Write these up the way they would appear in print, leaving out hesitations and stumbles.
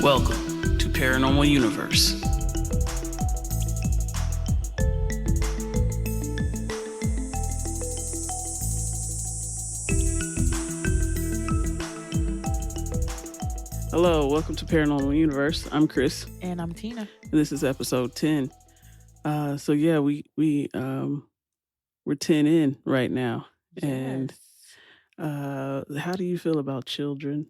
Welcome to Paranormal Youniverse. Hello, welcome to Paranormal Youniverse. I'm Chris. And I'm Tina. And this is episode 10. We're 10 in right now. Yes. And how do you feel about children?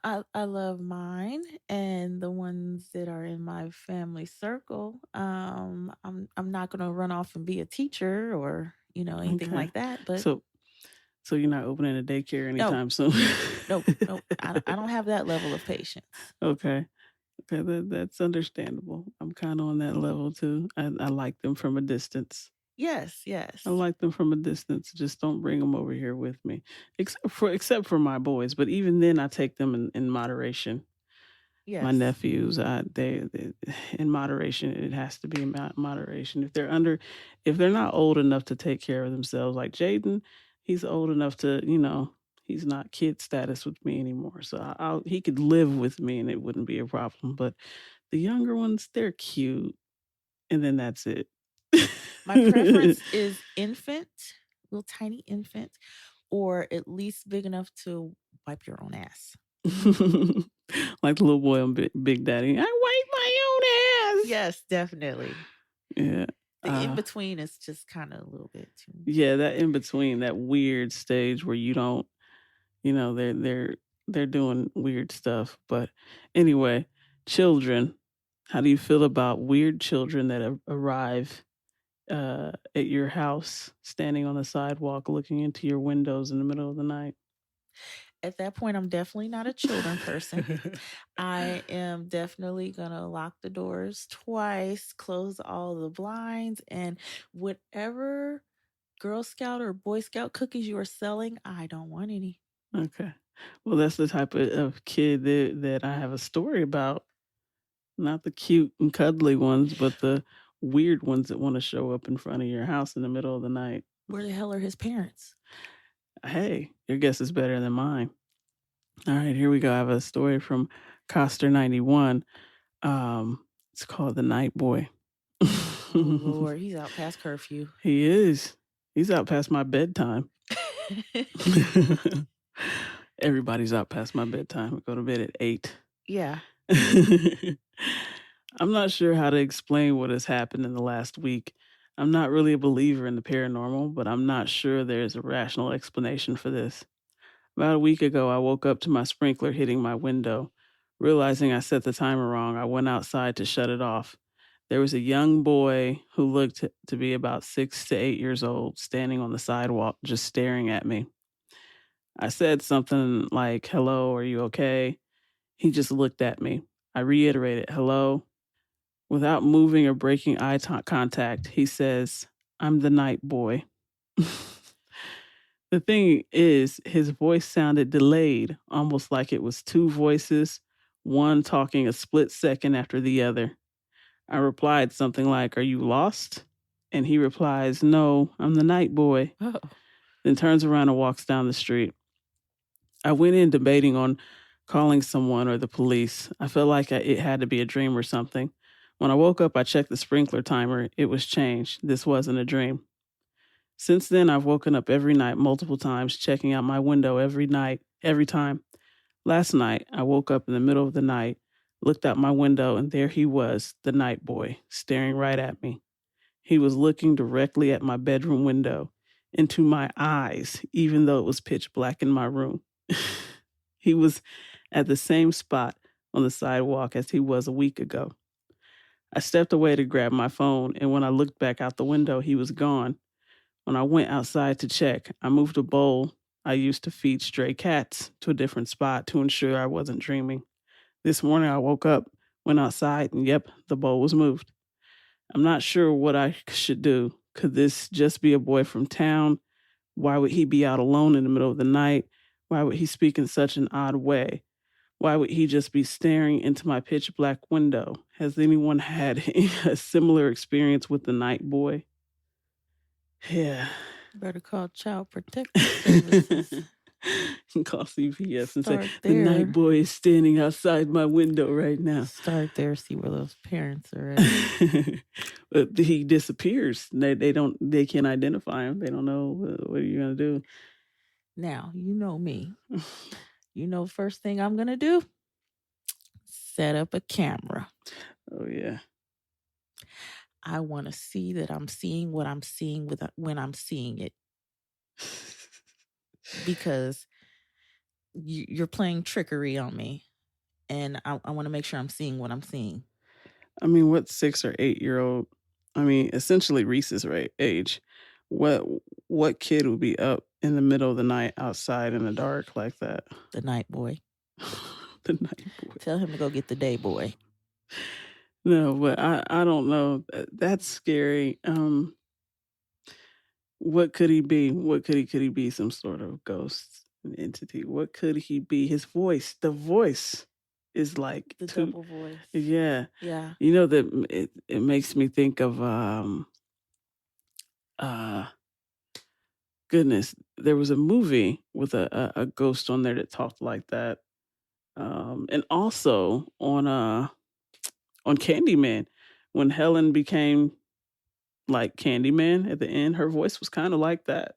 I love mine and the ones that are in my family circle. I'm not gonna run off and be a teacher or anything Okay. like that. But So you're not opening a daycare anytime soon? Nope. I don't have that level of patience. Okay, that's understandable. I'm kind of on that level too. I like them from a distance. Yes. I like them from a distance. Just don't bring them over here with me, except for my boys. But even then, I take them in moderation. Yes. My nephews, they in moderation. It has to be in moderation. If they're not old enough to take care of themselves, like Jaden, he's old enough to, he's not kid status with me anymore. So he could live with me and it wouldn't be a problem. But the younger ones, they're cute, and then that's it. My preference is infant, little tiny infant, or at least big enough to wipe your own ass. Like the little boy on Big Daddy. I wipe my own ass. Yes, definitely. Yeah. The in between is just kind of a little bit too. Yeah, that in between, that weird stage where you don't, they're doing weird stuff. But anyway, children. How do you feel about weird children that arrive at your house, standing on the sidewalk, looking into your windows in the middle of the night? At that point, I'm definitely not a children person. I am definitely going to lock the doors twice, close all the blinds, and whatever Girl Scout or Boy Scout cookies you are selling, I don't want any. Okay. Well, that's the type of kid that I have a story about. Not the cute and cuddly ones, but the weird ones that want to show up in front of your house in the middle of the night. Where the hell are his parents? Hey, your guess is better than mine. All right, here we go. I have a story from Coster91. It's called The Night Boy. Oh, Lord, he's out past curfew. He is. He's out past my bedtime. Everybody's out past my bedtime. I go to bed at 8. Yeah. I'm not sure how to explain what has happened in the last week. I'm not really a believer in the paranormal, but I'm not sure there's a rational explanation for this. About a week ago, I woke up to my sprinkler hitting my window. Realizing I set the timer wrong, I went outside to shut it off. There was a young boy who looked to be about 6 to 8 years old, standing on the sidewalk, just staring at me. I said something like, "Hello, are you okay?" He just looked at me. I reiterated, "Hello." Without moving or breaking eye contact, he says, "I'm the night boy." The thing is, his voice sounded delayed, almost like it was two voices, one talking a split second after the other. I replied something like, "Are you lost?" And he replies, "No, I'm the night boy." Oh. Then turns around and walks down the street. I went in debating on calling someone or the police. I felt like it had to be a dream or something. When I woke up, I checked the sprinkler timer. It was changed. This wasn't a dream. Since then, I've woken up every night multiple times, checking out my window every time. Last night, I woke up in the middle of the night, looked out my window, and there he was, the night boy, staring right at me. He was looking directly at my bedroom window, into my eyes, even though it was pitch black in my room. He was at the same spot on the sidewalk as he was a week ago. I stepped away to grab my phone, and when I looked back out the window, he was gone. When I went outside to check, I moved a bowl I used to feed stray cats to a different spot to ensure I wasn't dreaming. This morning I woke up, went outside, and yep, the bowl was moved. I'm not sure what I should do. Could this just be a boy from town? Why would he be out alone in the middle of the night? Why would he speak in such an odd way? Why would he just be staring into my pitch black window? Has anyone had a similar experience with the night boy? Yeah. Better call Child Protective Services. Call CPS and say, Start the night there. boy is standing outside my window right now. Start there. See where those parents are at. But he disappears. They can't identify him. They don't know what are you gonna do. Now, you know me. You know, first thing I'm going to do, set up a camera. Oh yeah. I want to see that I'm seeing what I'm seeing when I'm seeing it, because you're playing trickery on me, and I want to make sure I'm seeing what I'm seeing. I mean, what 6 or 8-year-old? I mean, essentially Reese's age. What kid would be up in the middle of the night outside in the dark like that? The night boy. The night boy. Tell him to go get the day boy. No, but I don't know. That's scary. What could he be? What could he be? Some sort of ghost, an entity? What could he be? His voice, the voice is like The double voice. Yeah. Yeah. You know that it makes me think of goodness, there was a movie with a ghost on there that talked like that. And also on Candyman, when Helen became like Candyman at the end, her voice was kind of like that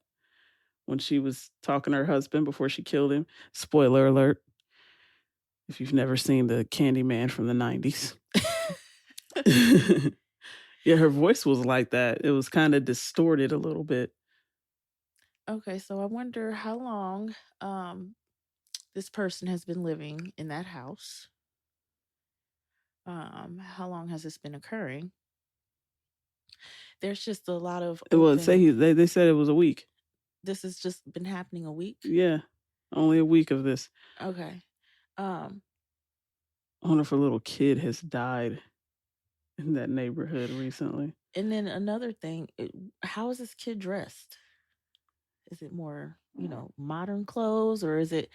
when she was talking to her husband before she killed him. Spoiler alert, if you've never seen the Candyman from the 90s. Yeah, her voice was like that. It was kind of distorted a little bit. Okay, so I wonder how long this person has been living in that house. How long has this been occurring? There's just a lot of Well, they said it was a week. This has just been happening a week? Yeah, only a week of this. Okay. I wonder if a little kid has died in that neighborhood recently. And then another thing, how is this kid dressed? Is it more, modern clothes, or is it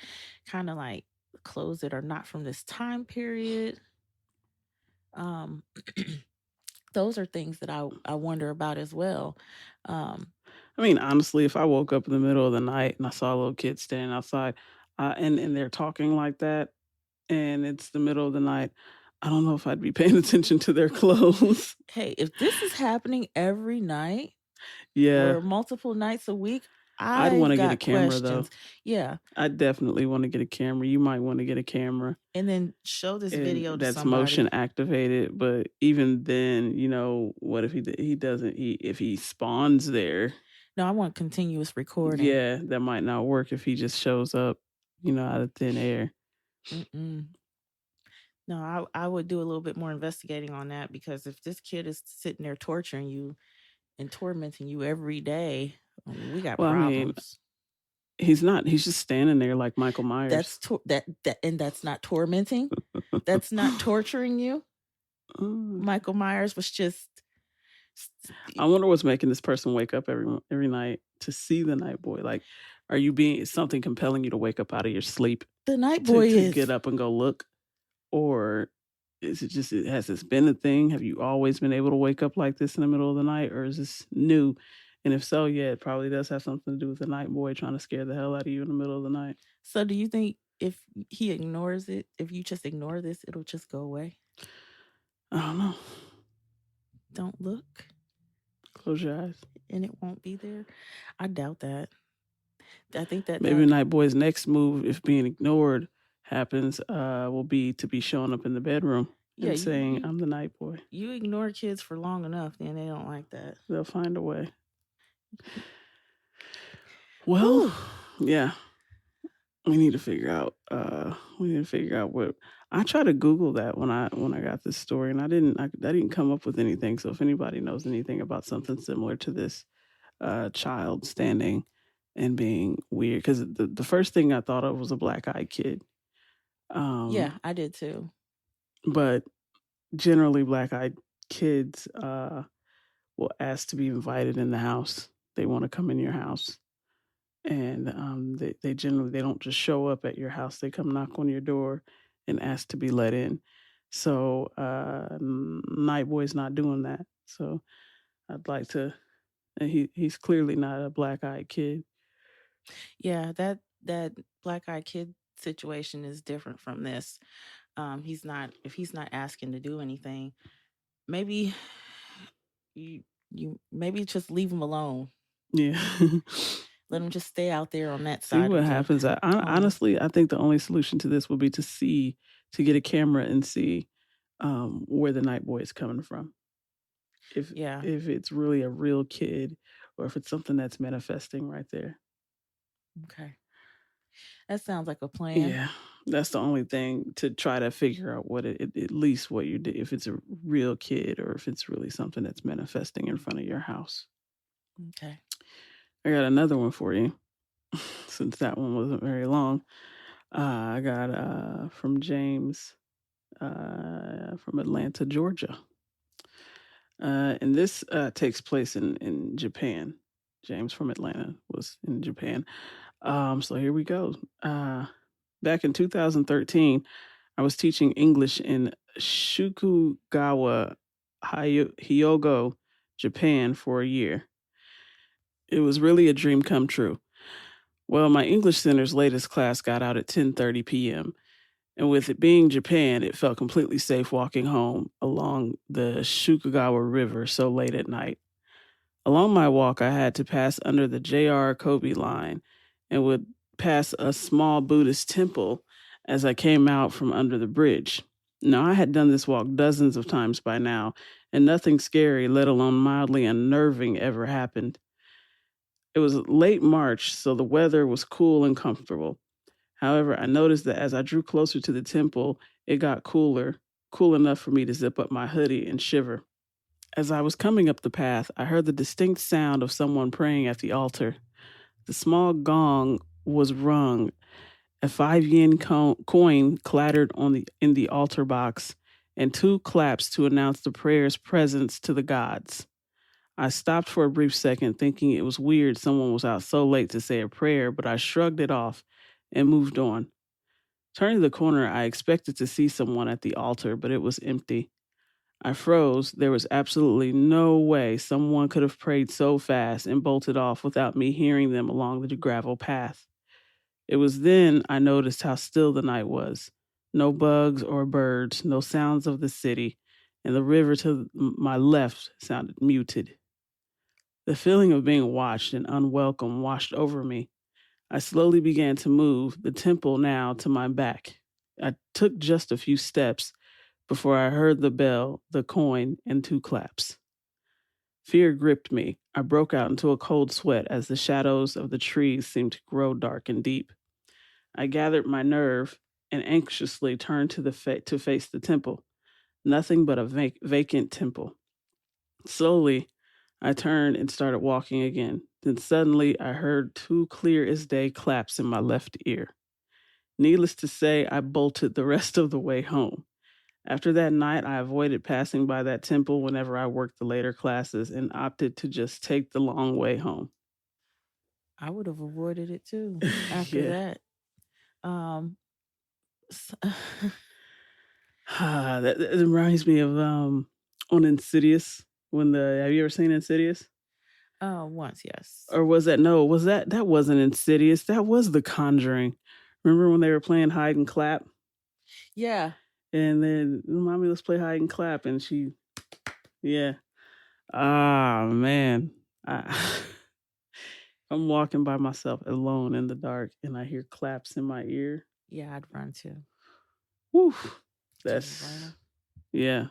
kind of like clothes that are not from this time period? Those are things that I wonder about as well. I mean, honestly, if I woke up in the middle of the night and I saw a little kid standing outside, and they're talking like that, and it's the middle of the night, I don't know if I'd be paying attention to their clothes. Hey, if this is happening every night, Yeah, or multiple nights a week, I'd want to get a camera questions. though. Yeah. I definitely want to get a camera. You might want to get a camera. And then show this video to that's somebody. Motion activated, but even then, what if he doesn't? If he spawns there? No, I want continuous recording. Yeah, that might not work if he just shows up, out of thin air. No, I would do a little bit more investigating on that, because if this kid is sitting there torturing you and tormenting you every day, we got problems. I mean, he's not. He's just standing there like Michael Myers. That's not tormenting. That's not torturing you. Michael Myers was just. I wonder what's making this person wake up every night to see the night boy. Like, are you is something compelling you to wake up out of your sleep? The night boy to get up and go look, or is it just has this been a thing? Have you always been able to wake up like this in the middle of the night, or is this new? And if so, yeah, it probably does have something to do with the night boy trying to scare the hell out of you in the middle of the night. So do you think if he ignores it, if you just ignore this, it'll just go away? I don't know. Don't look. Close your eyes. And it won't be there? I doubt that. I think that maybe Night Boy's next move, if being ignored happens, will be to be showing up in the bedroom and saying, I'm the Night Boy. You ignore kids for long enough, then they don't like that. They'll find a way. Well, yeah. We need to figure out what I tried to Google that when I got this story, and I didn't come up with anything. So if anybody knows anything about something similar to this child standing and being weird, because the first thing I thought of was a black-eyed kid. Yeah, I did too. But generally, black-eyed kids will ask to be invited in the house. They want to come in your house. And they generally don't just show up at your house. They come knock on your door and ask to be let in. So Night Boy's not doing that. So I'd like to. He's clearly not a black-eyed kid. Yeah, that black eyed kid situation is different from this. He's not if he's not asking to do anything, maybe you you maybe just leave him alone. Yeah. Let him just stay out there on that See side what of the happens. home. Honestly, I think the only solution to this would be to get a camera and see where the night boy is coming from. If Yeah. if it's really a real kid or if it's something that's manifesting right there. Okay. That sounds like a plan. Yeah, that's the only thing to try to figure out what at least what you did, if it's a real kid or if it's really something that's manifesting in front of your house. Okay. I got another one for you since that one wasn't very long. I got from James from Atlanta, Georgia. And this takes place in Japan. James from Atlanta was in Japan. So here we go. Back in 2013, I was teaching English in Shukugawa, Hyogo, Japan for a year. It was really a dream come true. Well, my English Center's latest class got out at 10:30 p.m. And with it being Japan, it felt completely safe walking home along the Shukugawa River so late at night. Along my walk, I had to pass under the JR Kobe line and would pass a small Buddhist temple as I came out from under the bridge. Now, I had done this walk dozens of times by now, and nothing scary, let alone mildly unnerving, ever happened. It was late March, so the weather was cool and comfortable. However, I noticed that as I drew closer to the temple, it got cooler, cool enough for me to zip up my hoodie and shiver. As I was coming up the path, I heard the distinct sound of someone praying at the altar. The small gong was rung. A 5 yen coin clattered in the altar box, and two claps to announce the prayer's presence to the gods. I stopped for a brief second, thinking it was weird someone was out so late to say a prayer, but I shrugged it off and moved on. Turning the corner, I expected to see someone at the altar, but it was empty. I froze. There was absolutely no way someone could have prayed so fast and bolted off without me hearing them along the gravel path. It was then I noticed how still the night was. No bugs or birds, no sounds of the city, and the river to my left sounded muted. The feeling of being watched and unwelcome washed over me. I slowly began to move, the temple now to my back. I took just a few steps before I heard the bell, the coin, and two claps. Fear gripped me. I broke out into a cold sweat as the shadows of the trees seemed to grow dark and deep. I gathered my nerve and anxiously turned to face the temple. Nothing but a vacant temple. Slowly, I turned and started walking again. Then suddenly, I heard two clear as day claps in my left ear. Needless to say, I bolted the rest of the way home. After that night, I avoided passing by that temple whenever I worked the later classes and opted to just take the long way home. I would have avoided it too after Yeah. that. Um s- That reminds me of on Insidious when the have you ever seen Insidious? once, yes. Or was that no, was that wasn't Insidious, that was The Conjuring. Remember when they were playing hide and clap? Yeah. And then mommy, let's play hide and clap, and she yeah. Ah man. I I'm walking by myself alone in the dark and I hear claps in my ear. Yeah, I'd run too. Whew. Just That's run. yeah.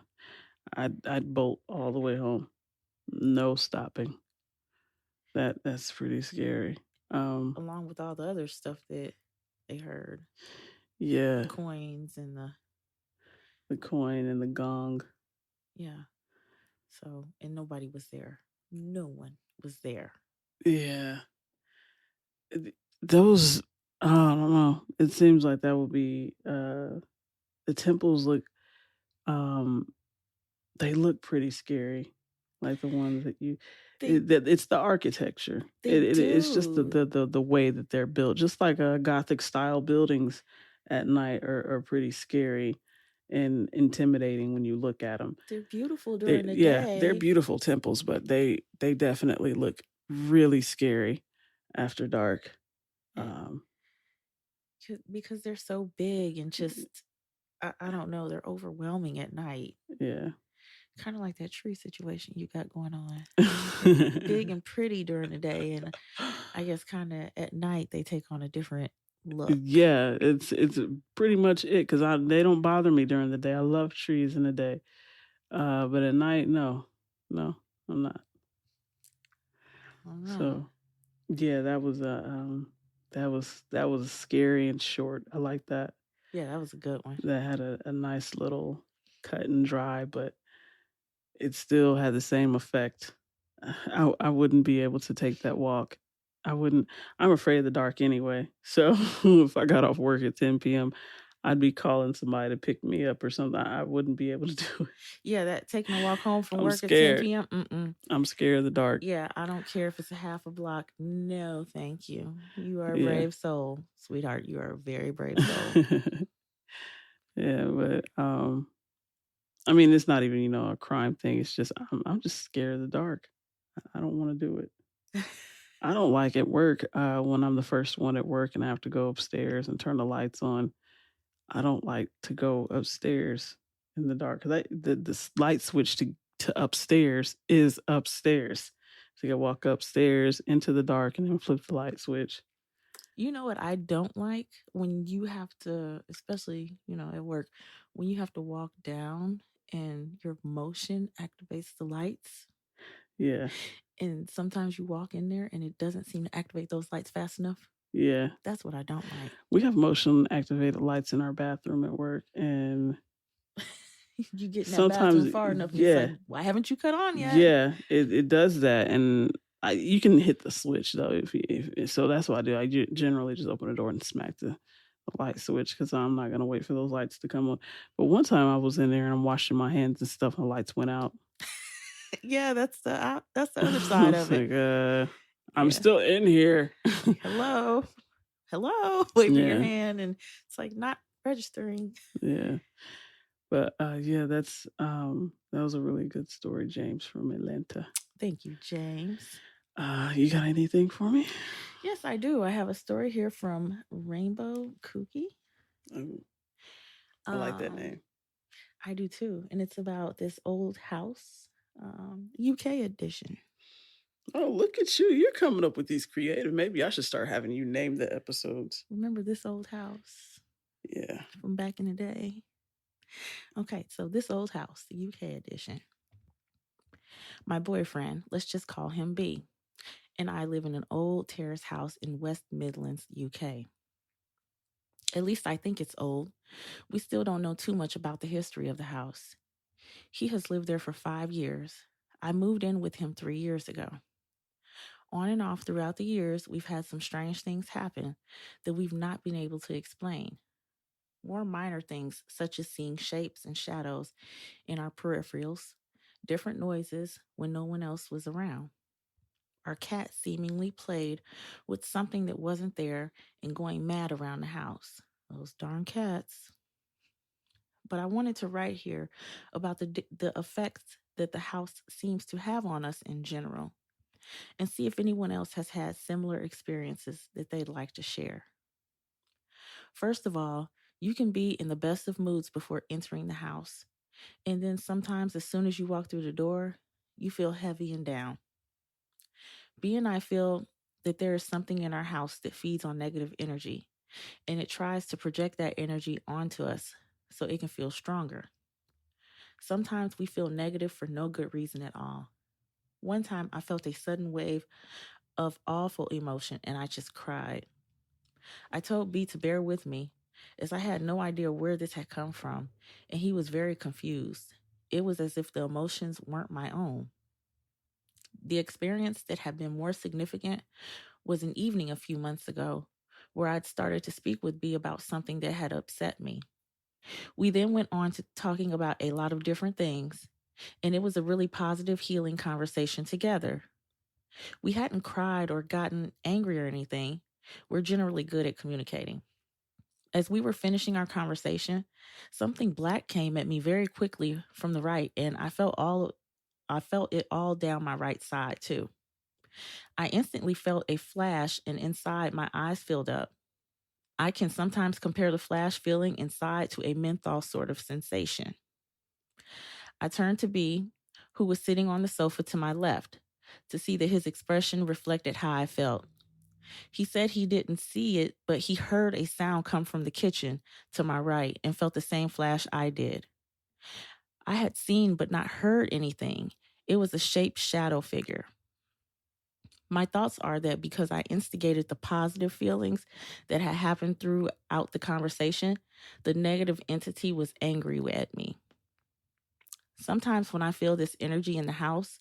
I'd bolt all the way home. No stopping. That's pretty scary. Um Along with all the other stuff that they heard. The yeah, coins and the the coin and the gong. yeah. So and nobody was there. No one was there. Yeah. Those I don't know. It seems like that would be the temples look um they look pretty scary, like the ones that They it's the architecture. they It's just do. the way that they're built. Just like Gothic style buildings at night are pretty scary and intimidating when you look at them. They're beautiful They during the yeah, they're day. beautiful temples, but they definitely look really scary after dark. And Um, Because they're so big and just, I don't know, they're overwhelming at night. Yeah. Kind of like that tree situation you got going on. Big and pretty during the day, and I guess kind of at night they take on a different look. Yeah, it's pretty much it because they don't bother me during the day. I love trees in the day, but at night, no, I'm not. I don't know. So yeah, that was scary and short. I like that. Yeah, that was a good one. That had a nice little cut and dry, but it still had the same effect. I wouldn't be able to take that walk. I wouldn't. I'm afraid of the dark anyway. So if I got off work at 10 p.m., I'd be calling somebody to pick me up or something. I wouldn't be able to do it. Yeah, that taking a walk home from I'm work at 10 scared. p.m. Mm-mm. I'm scared of the dark. Yeah, I don't care if it's a half a block. No, thank you. You are a Yeah. brave soul, sweetheart. You are a very brave soul. Yeah, but I mean, it's not even a crime thing. It's just I'm just scared of the dark. I don't want to do it. I don't like at work when I'm the first one at work and I have to go upstairs and turn the lights on. I don't like to go upstairs in the dark because the light switch to upstairs is upstairs. So you gotta walk upstairs into the dark and then flip the light switch. You know what I don't like? When you have to, especially, at work, when you have to walk down and your motion activates the lights. Yeah. And sometimes you walk in there and it doesn't seem to activate those lights fast enough. Yeah. That's what I don't like. We have motion activated lights in our bathroom at work, and you get in that bathroom far enough, and it's like, why haven't you cut on yet? Yeah, it does that, and you can hit the switch though. So that's what I do. I generally just open the door and smack the light switch because I'm not gonna wait for those lights to come on. But one time I was in there and I'm washing my hands and stuff, and the lights went out. Yeah, that's the other side of it. Like, I'm still in here. Hello, wave your hand, and it's like not registering. Yeah. But yeah, that was a really good story, James from Atlanta. Thank you, James. You got anything for me? Yes, I do. I have a story here from Rainbow Kooky. I like that name. I do too, and it's about this old house, UK edition. Oh, look at you! You're coming up with these creative. Maybe I should start having you name the episodes. Remember this old house? Yeah, from back in the day. Okay, so this old house, the UK edition. My boyfriend, let's just call him B, and I live in an old terrace house in West Midlands, UK. At least I think it's old. We still don't know too much about the history of the house. He has lived there for 5 years. I moved in with him 3 years ago. On and off throughout the years, we've had some strange things happen that we've not been able to explain. More minor things, such as seeing shapes and shadows in our peripherals, different noises when no one else was around. Our cat seemingly played with something that wasn't there and going mad around the house. Those darn cats. But I wanted to write here about the effects that the house seems to have on us in general, and see if anyone else has had similar experiences that they'd like to share. First of all, you can be in the best of moods before entering the house. And then sometimes, as soon as you walk through the door, you feel heavy and down. B and I feel that there is something in our house that feeds on negative energy, and it tries to project that energy onto us so it can feel stronger. Sometimes we feel negative for no good reason at all. One time, I felt a sudden wave of awful emotion, and I just cried. I told B to bear with me, as I had no idea where this had come from, and he was very confused. It was as if the emotions weren't my own. The experience that had been more significant was an evening a few months ago where I'd started to speak with B about something that had upset me. We then went on to talking about a lot of different things, and it was a really positive, healing conversation together. We hadn't cried or gotten angry or anything. We're generally good at communicating. As we were finishing our conversation, something black came at me very quickly from the right, and I felt it all down my right side too. I instantly felt a flash, and inside my eyes filled up. I can sometimes compare the flash feeling inside to a menthol sort of sensation. I turned to B, who was sitting on the sofa to my left, to see that his expression reflected how I felt. He said he didn't see it, but he heard a sound come from the kitchen to my right and felt the same flash I did. I had seen but not heard anything. It was a shaped shadow figure. My thoughts are that because I instigated the positive feelings that had happened throughout the conversation, the negative entity was angry at me. Sometimes when I feel this energy in the house,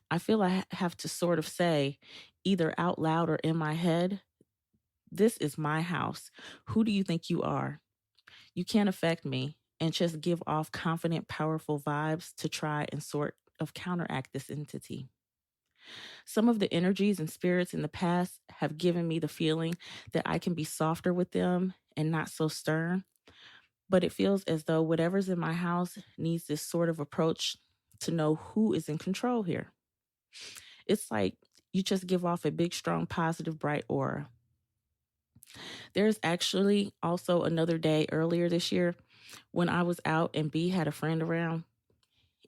I feel I have to sort of say, either out loud or in my head, "This is my house. Who do you think you are? You can't affect me," and just give off confident, powerful vibes to try and sort of counteract this entity. Some of the energies and spirits in the past have given me the feeling that I can be softer with them and not so stern, but it feels as though whatever's in my house needs this sort of approach to know who is in control here. It's like you just give off a big, strong, positive, bright aura. There's actually also another day earlier this year when I was out and B had a friend around.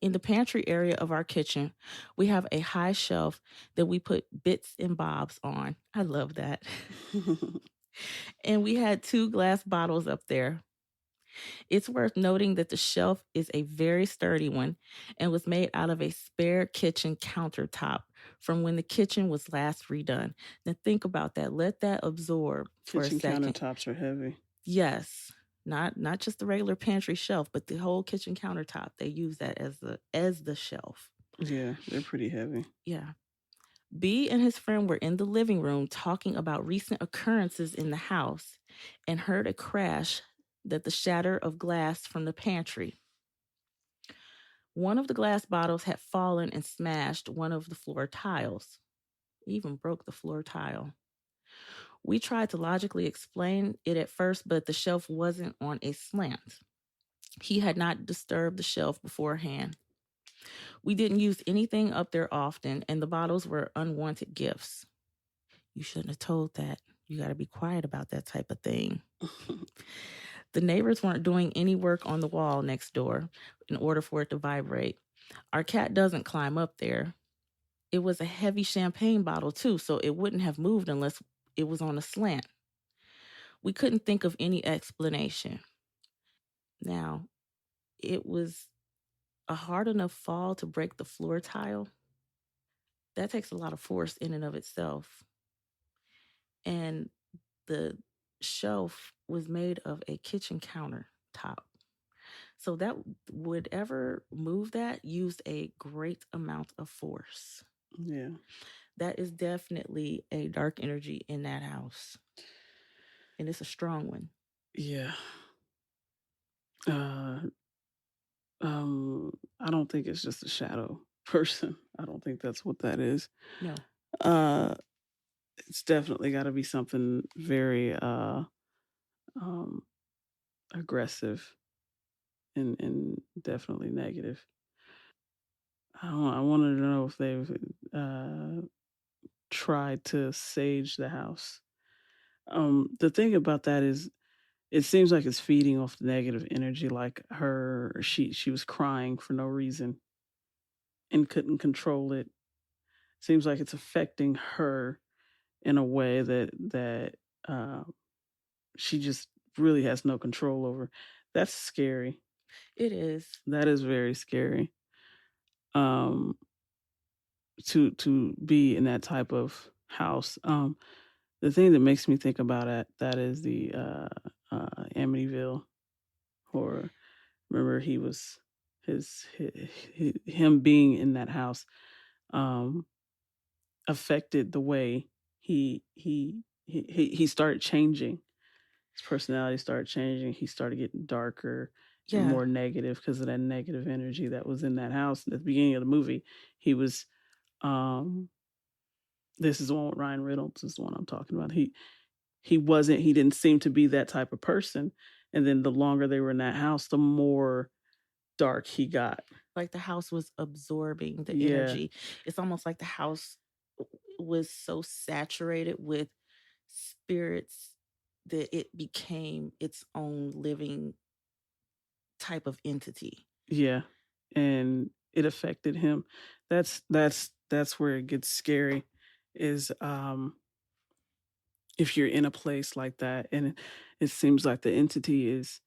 In the pantry area of our kitchen, we have a high shelf that we put bits and bobs on. I love that. And we had two glass bottles up there. It's worth noting that the shelf is a very sturdy one and was made out of a spare kitchen countertop from when the kitchen was last redone. Now think about that. Let that absorb for a Kitchen second. countertops are heavy. Yes. Not just the regular pantry shelf, but the whole kitchen countertop. They use that as the shelf. Yeah, they're pretty heavy. Yeah. B and his friend were in the living room talking about recent occurrences in the house and heard a crash that the shatter of glass from the pantry. One of the glass bottles had fallen and smashed one of the floor tiles, even broke the floor tile. We tried to logically explain it at first, but the shelf wasn't on a slant. He had not disturbed the shelf beforehand. We didn't use anything up there often, and the bottles were unwanted gifts. You shouldn't have told that. You got to be quiet about that type of thing. The neighbors weren't doing any work on the wall next door in order for it to vibrate. Our cat doesn't climb up there. It was a heavy champagne bottle, too, so it wouldn't have moved unless it was on a slant. We couldn't think of any explanation. Now, it was a hard enough fall to break the floor tile. That takes a lot of force in and of itself. And the shelf was made of a kitchen countertop. So that would ever move that used a great amount of force. Yeah. That is definitely a dark energy in that house. And it's a strong one. Yeah. Uh, I don't think it's just a shadow person. I don't think that's what that is. No. It's definitely got to be something very um, aggressive and definitely negative. I wanted to know if they've tried to sage the house. The thing about that is, it seems like it's feeding off the negative energy. Like she was crying for no reason and couldn't control it. Seems like it's affecting her in a way that uh, she just really has no control over. That's scary. It is. That is very scary. Um, to be in that type of house. The thing that makes me think about it that is the Amityville horror. Remember, he was him being in that house um, affected the way he started changing. His personality started changing. He started getting darker and Yeah. more negative because of that negative energy that was in that house. At the beginning of the movie, he was. This is the one with Ryan Reynolds. Is the one I'm talking about. He wasn't. He didn't seem to be that type of person. And then the longer they were in that house, the more dark he got. Like the house was absorbing the Yeah. energy. It's almost like the house was so saturated with spirits that it became its own living type of entity. Yeah. And it affected him. That's where it gets scary is if you're in a place like that and it seems like the entity is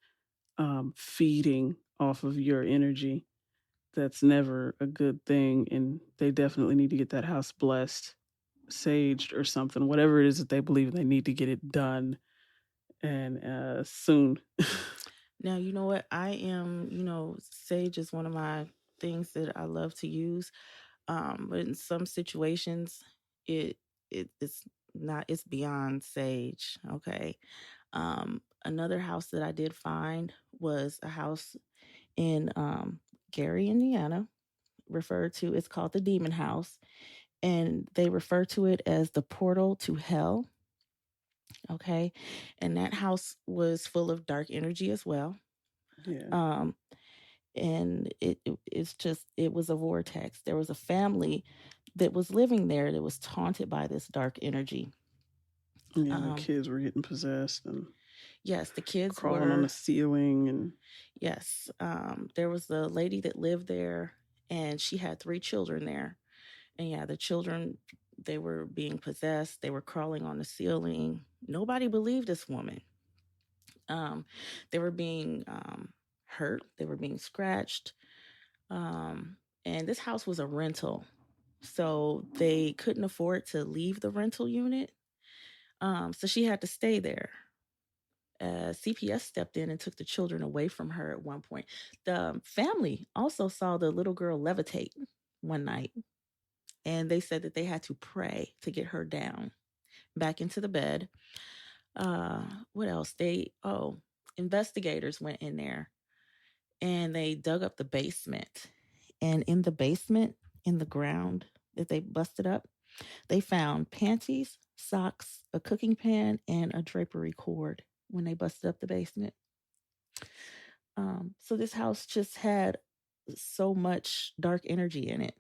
feeding off of your energy. That's never a good thing. And they definitely need to get that house blessed, saged, or something, whatever it is that they believe they need to get it done and soon. Now, you know what? I am, sage is one of my things that I love to use. But in some situations, it it's not, it's beyond sage. Okay. Another house that I did find was a house in Gary, Indiana, it's called the Demon House, and they refer to it as the portal to hell. Okay. And that house was full of dark energy as well. Yeah. Um, and it was a vortex. There was a family that was living there that was taunted by this dark energy. Yeah, the Um, kids were getting possessed and yes, the kids crawling on the were. ceiling and Yes, there was a lady that lived there, and she had 3 children there. And yeah, the children, they were being possessed. They were crawling on the ceiling. Nobody believed this woman. Um, they were being hurt. They were being scratched. Um, and this house was a rental, so they couldn't afford to leave the rental unit. So she had to stay there. CPS stepped in and took the children away from her at one point. The family also saw the little girl levitate one night, and they said that they had to pray to get her down back into the bed. What else? Investigators went in there and they dug up the basement. And in the basement, in the ground that they busted up, they found panties, socks, a cooking pan, and a drapery cord when they busted up the basement. So this house just had so much dark energy in it.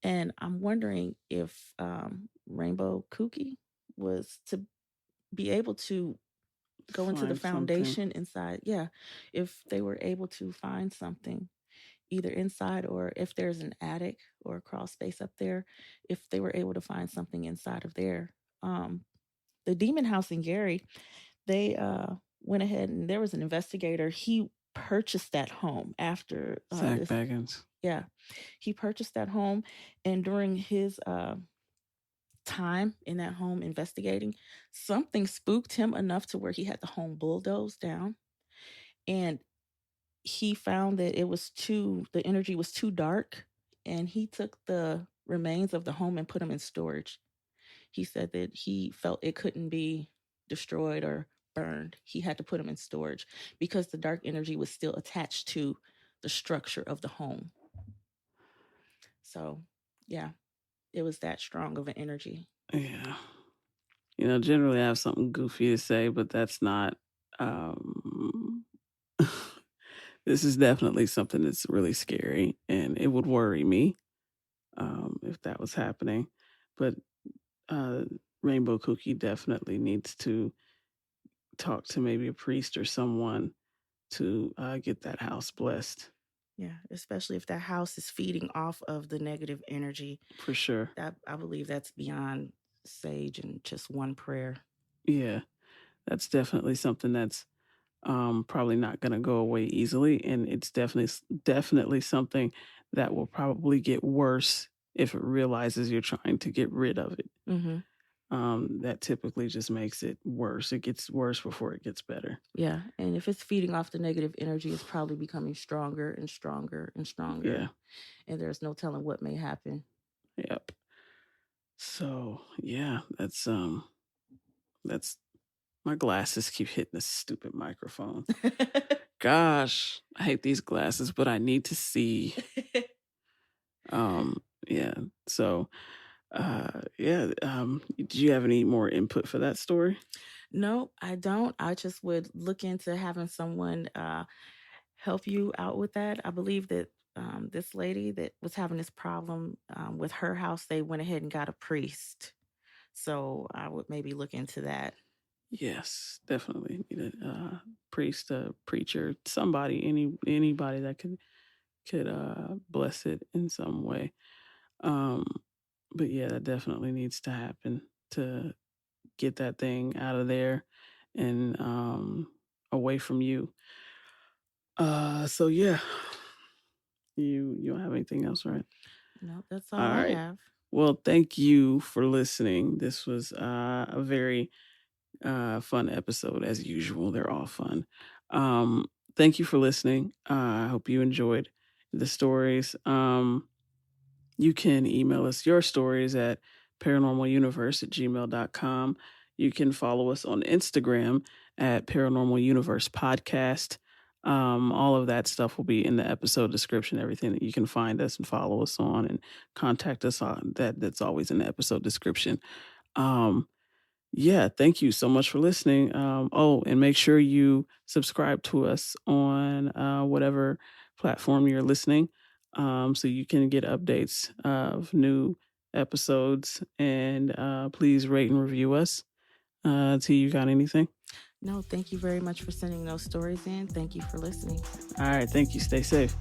And I'm wondering if Rainbow Kooky was to be able to go into the find something. foundation inside. Yeah, if they were able to find something either inside, or if there's an attic or a crawl space up there, if they were able to find something inside of there. Um, the Demon House in Gary, they went ahead, and there was an investigator. He purchased that home after Zach this. Baggins. Yeah, he purchased that home, and during his time in that home investigating, something spooked him enough to where he had the home bulldozed down, and he found that the energy was too dark, and he took the remains of the home and put them in storage. He said that he felt it couldn't be destroyed or burned. He had to put them in storage because the dark energy was still attached to the structure of the home. So, yeah, it was that strong of an energy. Yeah. Generally I have something goofy to say, but that's not this is definitely something that's really scary and it would worry me if that was happening. But uh, Rainbow Cookie definitely needs to talk to maybe a priest or someone to get that house blessed. Yeah, especially if that house is feeding off of the negative energy. For sure. That, I believe, that's beyond sage and just one prayer. Yeah, that's definitely something that's probably not going to go away easily, and it's definitely something that will probably get worse if it realizes you're trying to get rid of it. Mm-hmm. That typically just makes it worse. It gets worse before it gets better. Yeah, and if it's feeding off the negative energy, it's probably becoming stronger and stronger and stronger. Yeah. And there's no telling what may happen. Yep. So yeah, that's my glasses keep hitting this stupid microphone. Gosh, I hate these glasses, but I need to see. Yeah. So do you have any more input for that story? No, I don't. I just would look into having someone help you out with that. I believe that this lady that was having this problem with her house, they went ahead and got a priest. So I would maybe look into that. Yes, definitely need a priest, a preacher, somebody, anybody that could bless it in some way. Um, but yeah, that definitely needs to happen to get that thing out of there and away from you. So yeah, you don't have anything else, right? No, that's All all I right. have. Well, thank you for listening. This was a very fun episode as usual. They're all fun. Um, Thank you for listening. I hope you enjoyed the stories. You can email us your stories at paranormaluniverse@gmail.com. You can follow us on Instagram at Paranormal Universe Podcast. All of that stuff will be in the episode description, everything that you can find us and follow us on and contact us on that's always in the episode description. Um, yeah, thank you so much for listening. Oh, and make sure you subscribe to us on whatever platform you're listening, so you can get updates of new episodes. And please rate and review us. T, you got anything? No, thank you very much for sending those stories in. Thank you for listening. All right, thank you. Stay safe.